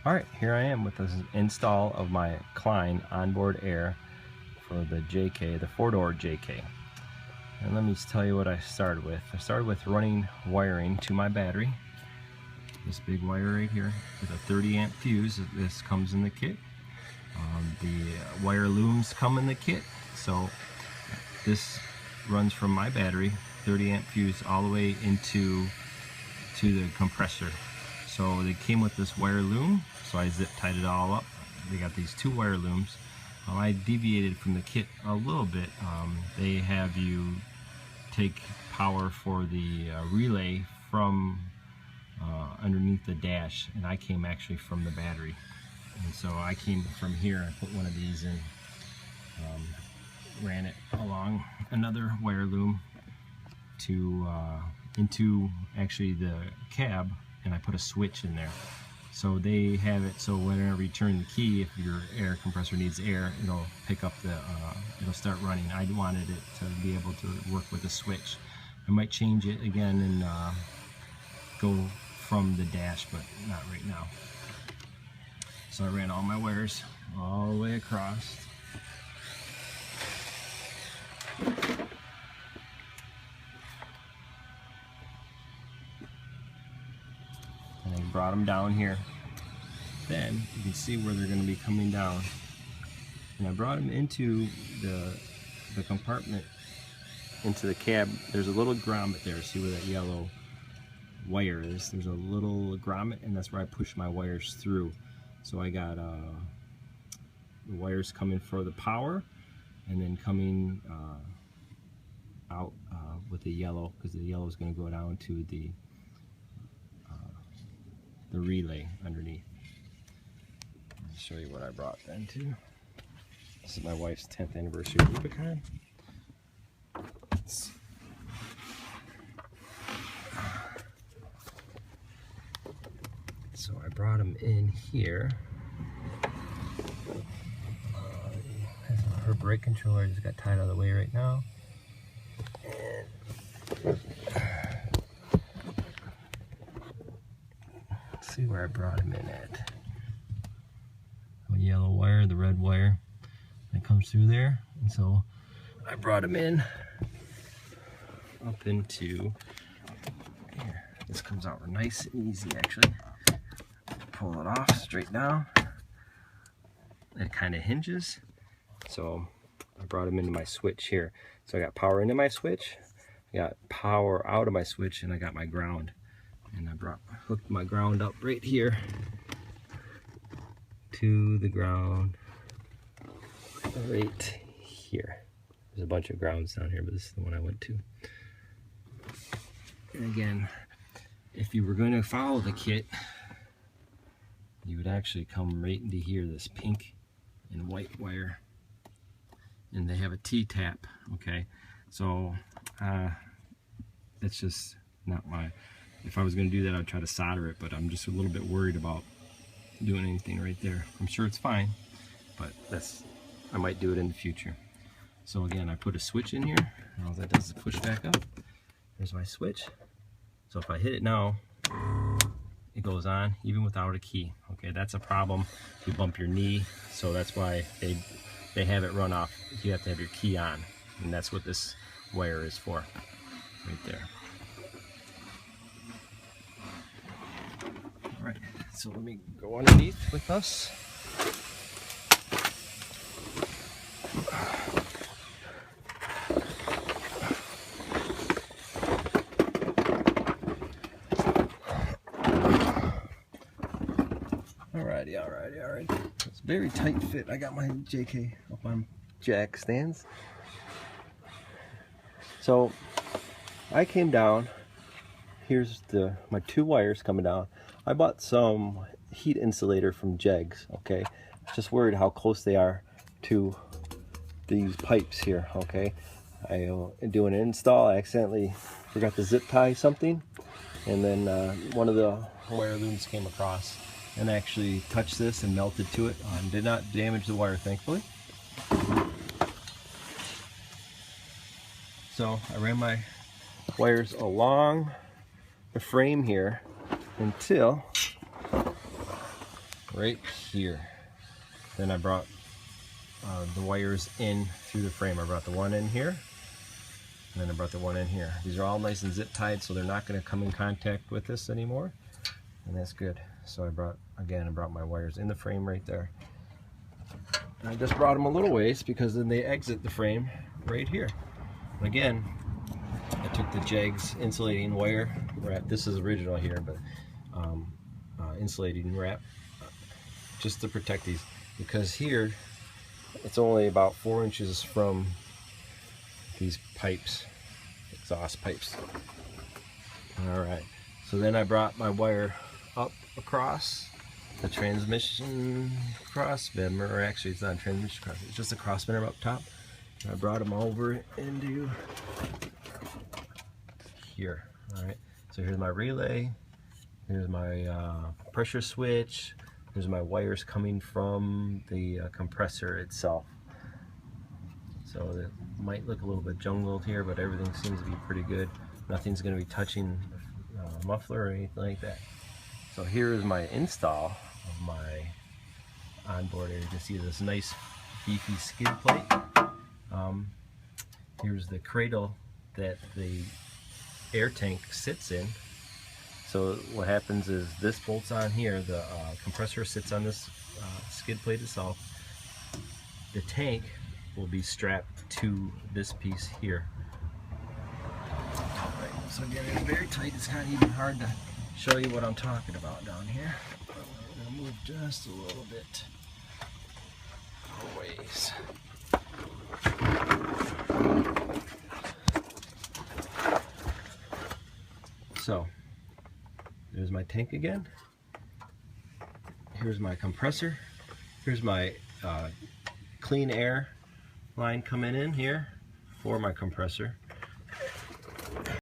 Alright, here I am with this install of my Kleinn onboard air for the JK, the 4-door JK. And let me just tell you what I started with. I started with running wiring to my battery. This big wire right here with a 30 amp fuse. This comes in the kit. The wire looms come in the kit. So this runs from my battery, 30 amp fuse, all the way into the compressor. So they came with this wire loom, so I zip tied it all up. They got these two wire looms. I deviated from the kit a little bit. They have you take power for the relay from underneath the dash, and I came actually from the battery. And so I came from here, I put one of these in, ran it along another wire loom to into actually the cab, and I put a switch in there. So they have it so whenever you turn the key, if your air compressor needs air, it'll pick up the, it'll start running. I wanted it to be able to work with a switch. I might change it again and go from the dash, but not right now. So I ran all my wires all the way across. And I brought them down here. Then you can see where they're going to be coming down. And I brought them into the compartment, into the cab. There's a little grommet there. See where that yellow wire is? There's a little grommet, and that's where I push my wires through. So I got the wires coming for the power, and then coming out with the yellow, because the yellow is going to go down to the relay underneath. I'll show you what I brought then too. This is my wife's 10th anniversary Rubicon. So I brought them in here. Her brake controller just got tied out of the way right now. And let's see where I brought them in at. The yellow wire, the red wire that comes through there. And so I brought them in up into here. This comes out nice and easy actually. Pull it off straight down. It kind of hinges. So I brought them into my switch here. So I got power into my switch, I got power out of my switch, and I got my ground. And I hooked my ground up right here to the ground right here. There's a bunch of grounds down here, but this is the one I went to. And again, if you were going to follow the kit, you would actually come right into here, this pink and white wire. And they have a T-tap, okay? So that's just not my, if I was going to do that, I'd try to solder it, but I'm just a little bit worried about doing anything right there. I'm sure it's fine, but I might do it in the future. So again, I put a switch in here, and all that does is push back up. There's my switch. So if I hit it now, it goes on even without a key. Okay, that's a problem. You bump your knee, so that's why they have it run off. You have to have your key on, and that's what this wire is for, right there. All right, so let me go underneath with us. Alrighty. It's a very tight fit. I got my JK up on jack stands. So I came down. Here's my two wires coming down. I bought some heat insulator from Jegs. Okay, just worried how close they are to these pipes here. Okay, I doing an install. I accidentally forgot to zip tie something, and then one of the wire looms came across and actually touched this and melted to it. Did not damage the wire, thankfully. So I ran my wires along the frame here until right here. Then I brought the wires in through the frame. I brought the one in here, and then I brought the one in here. These are all nice and zip tied, so they're not going to come in contact with this anymore, and that's good. So I brought my wires in the frame right there. And I just brought them a little ways because then they exit the frame right here. And again, I took the JK's insulating wire wrap. This is original here, but insulating wrap just to protect these, because here it's only about 4 inches from these pipes, exhaust pipes. Alright, so then I brought my wire up across the transmission cross bender, or actually it's not a transmission cross, it's just a cross bender up top. And I brought them over into here. Alright, so here's my relay, here's my pressure switch, here's my wires coming from the compressor itself. So it might look a little bit jungled here, but everything seems to be pretty good. Nothing's going to be touching the muffler or anything like that. So here is my install of my onboard air. You can see this nice beefy skid plate. Here's the cradle that the air tank sits in. So what happens is this bolts on here, the compressor sits on this skid plate itself. The tank will be strapped to this piece here. Right, so again, it's very tight. It's kind of even hard to show you what I'm talking about down here. I'm going to move just a little bit a ways. So there's my tank again. Here's my compressor. Here's my clean air line coming in here for my compressor.